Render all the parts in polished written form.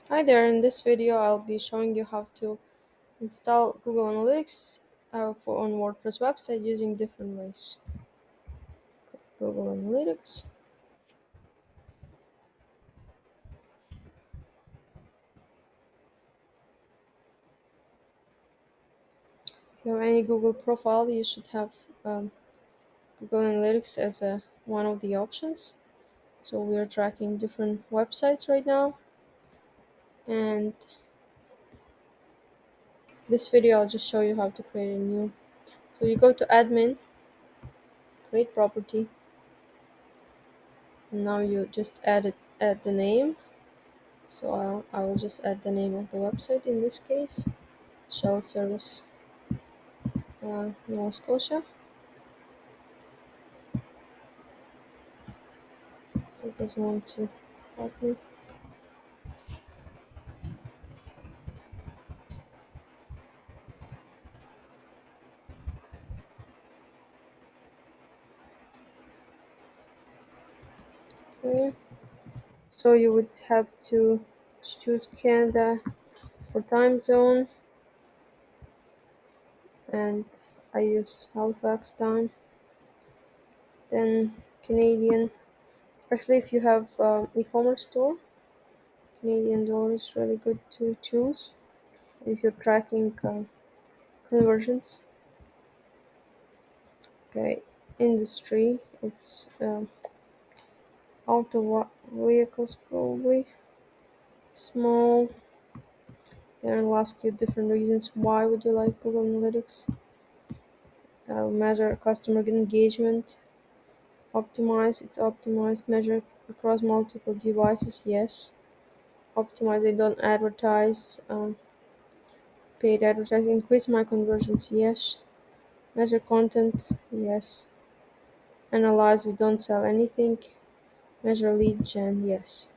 Hi there, in this video I'll be showing you how to install Google Analytics for on WordPress website using different ways. Google Analytics. If you have any Google profile, you should have Google Analytics as one of the options. So we are tracking different websites right now, and this video I'll just show you how to create a new. So you go to admin, create property, and now you just add the name. So I will just add the name of the website in this case. Shell Service Nova Scotia. It doesn't want to help me. Okay. So you would have to choose Canada for time zone, and I use Halifax time. Then Canadian, especially if you have e-commerce store, Canadian dollar is really good to choose if you're tracking conversions. Okay, industry, it's auto vehicles probably. Small. Then I'll ask you different reasons why would you like Google Analytics. Measure customer engagement. Optimize, it's optimized. Measure across multiple devices, yes. Optimize, they don't advertise. Paid advertising, increase my conversions, yes. Measure content, yes. Analyze, we don't sell anything. Measure lead gen, yes.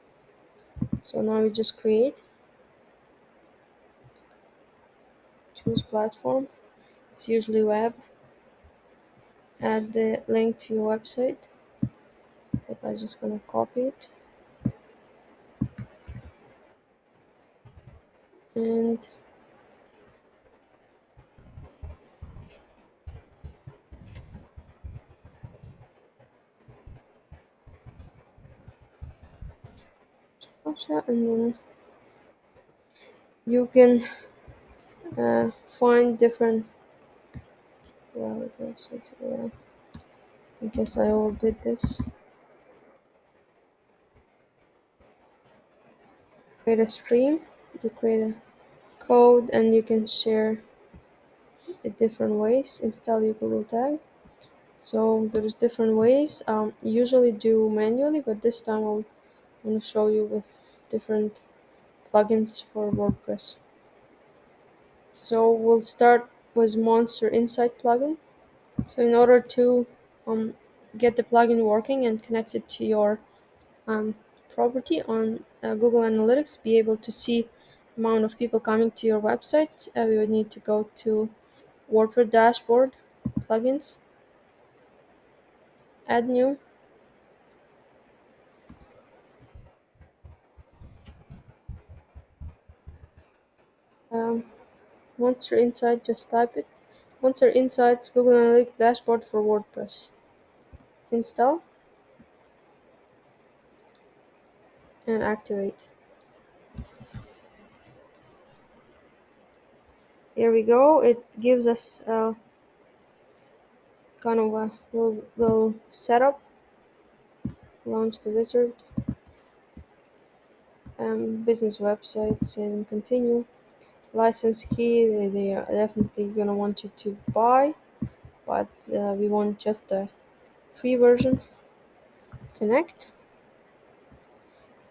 So now we just create. Choose platform. It's usually web. Add the link to your website. But I'm just gonna copy it. And and then you can find different websites. I guess I overdid this. Create a stream. You create a code, and you can share it different ways. Install your Google tag. So there's different ways. Usually do manually, but this time I'm going to show you with different plugins for WordPress. So we'll start with Monster Insight plugin. So in order to um, get the plugin working and connect it to your um, property on Google Analytics, be able to see amount of people coming to your website, we would need to go to WordPress dashboard, plugins, add new. Um, Monster Insight, just type it. Monster Insights Google Analytics dashboard for WordPress. Install and activate. Here we go. It gives us kind of a little setup. Launch the wizard. Business websites and continue. License key, they are definitely gonna want you to buy, but we want just the free version. Connect,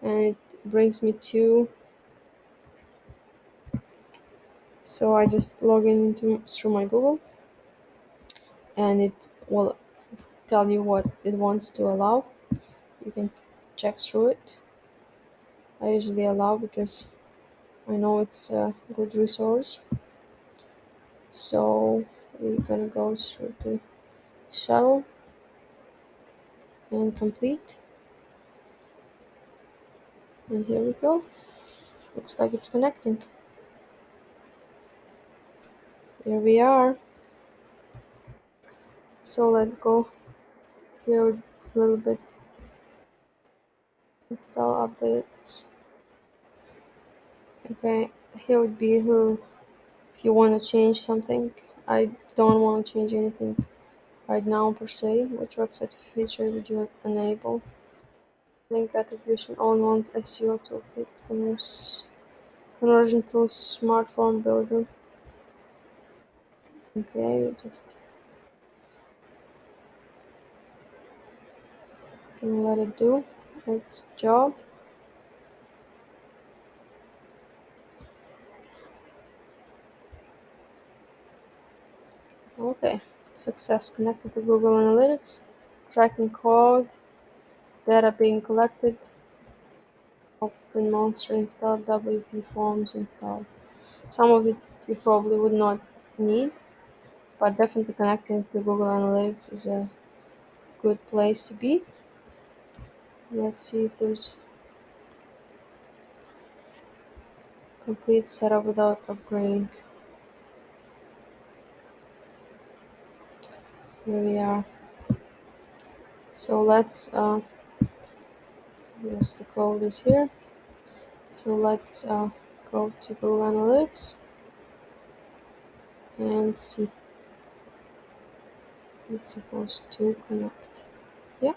and it brings me to. So I just log in into through my Google, and it will tell you what it wants to allow. You can check through it. I usually allow because I know it's a good resource. So we're gonna go through to shuttle and complete. And here we go. Looks like it's connecting. Here we are. So let's go here a little bit. Install updates. Okay, here would be a little if you want to change something. I don't want to change anything right now per se. Which website feature would you enable? Link attribution, all-in-one SEO toolkit, conversion tools, smartphone builder. Okay, we just can let it do its job. Okay, success connected to Google Analytics, tracking code, data being collected, opt-in monster installed, WP forms installed. Some of it you probably would not need, but definitely connecting to Google Analytics is a good place to be. Let's see if there's complete setup without upgrading. Here we are. So let's yes, the code is here. So let's go to Google Analytics and see. It's supposed to connect. Yeah,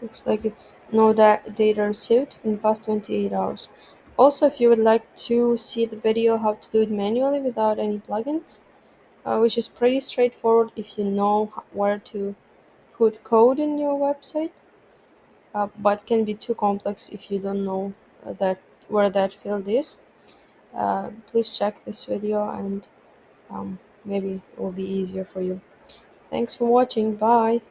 looks like it's no data received in the past 28 hours. Also, if you would like to see the video how to do it manually without any plugins, which is pretty straightforward if you know where to put code in your website, but can be too complex if you don't know that where that field is. Please check this video and maybe it will be easier for you. Thanks for watching. Bye.